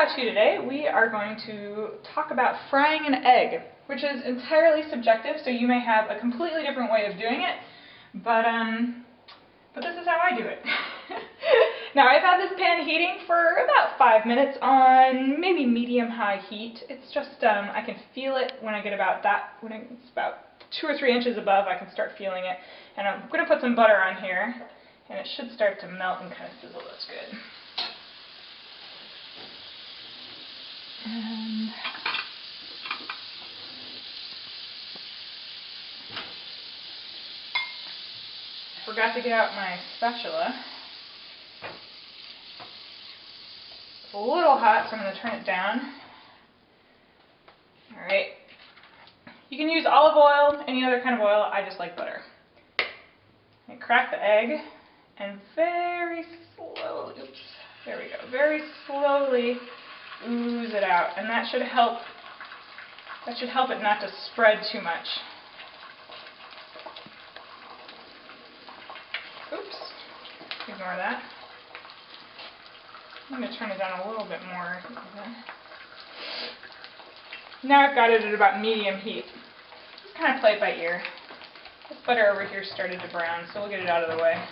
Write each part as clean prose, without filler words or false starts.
how-to today, we are going to talk about frying an egg, which is entirely subjective, so you may have a completely different way of doing it, but this is how I do it. Now, I've had this pan heating for about 5 minutes on maybe medium-high heat. It's just, I can feel it when I get about that, when it's about 2 or 3 inches above, I can start feeling it. And I'm going to put some butter on here, and it should start to melt and kind of sizzle. That's good. And I forgot to get out my spatula. It's a little hot, so I'm going to turn it down. Alright. You can use olive oil, any other kind of oil. I just like butter. I crack the egg and very slowly, oops, there we go, very slowly ooze it out, and that should help it not to spread too much. Oops, ignore that. I'm going to turn it down a little bit more. Now I've got it at about medium heat. Just kind of play it by ear. This butter over here started to brown, so we'll get it out of the way.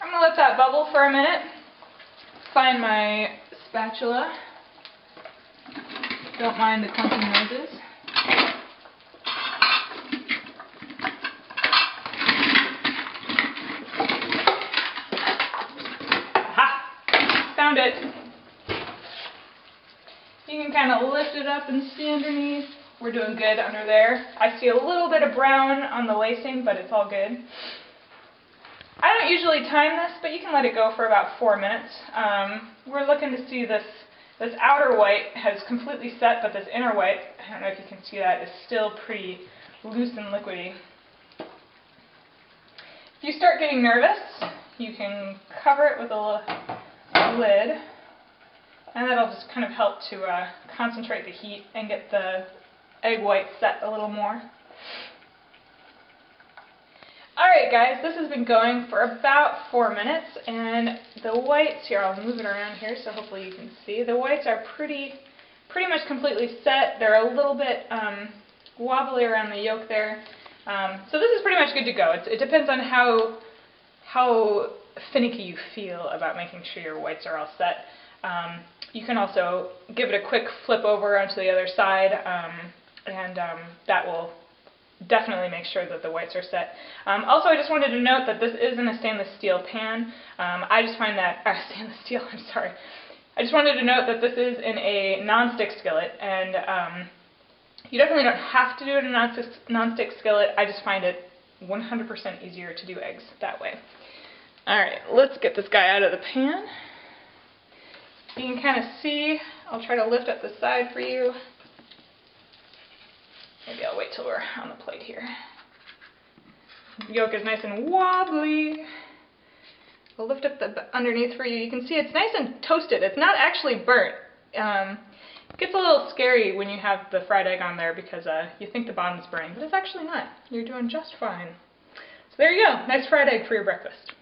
I'm going to let that bubble for a minute. Find my spatula. Don't mind the clunking noises. Aha! Found it. You can kind of lift it up and see underneath. We're doing good under there. I see a little bit of brown on the lacing, but it's all good. I don't usually time this, but you can let it go for about 4 minutes. We're looking to see this outer white has completely set, but this inner white, I don't know if you can see that, is still pretty loose and liquidy. If you start getting nervous, you can cover it with a lid, and that'll just kind of help to concentrate the heat and get the egg white set a little more. Alright guys, this has been going for about 4 minutes, and the whites, here I'll move it around here so hopefully you can see, the whites are pretty much completely set. They're a little bit wobbly around the yolk there. So this is pretty much good to go. It depends on how finicky you feel about making sure your whites are all set. You can also give it a quick flip over onto the other side, and that will definitely make sure that the whites are set. Also, I just wanted to note that this is in a stainless steel pan. I just find that, stainless steel, I'm sorry. I just wanted to note that this is in a non-stick skillet, and you definitely don't have to do it in a non-stick skillet. I just find it 100% easier to do eggs that way. Alright, let's get this guy out of the pan. You can kind of see, I'll try to lift up the side for you. Maybe I'll wait till we're on the plate here. The yolk is nice and wobbly. I'll lift up the underneath for you. You can see it's nice and toasted. It's not actually burnt. It gets a little scary when you have the fried egg on there because you think the bottom's burning, but it's actually not. You're doing just fine. So there you go. Nice fried egg for your breakfast.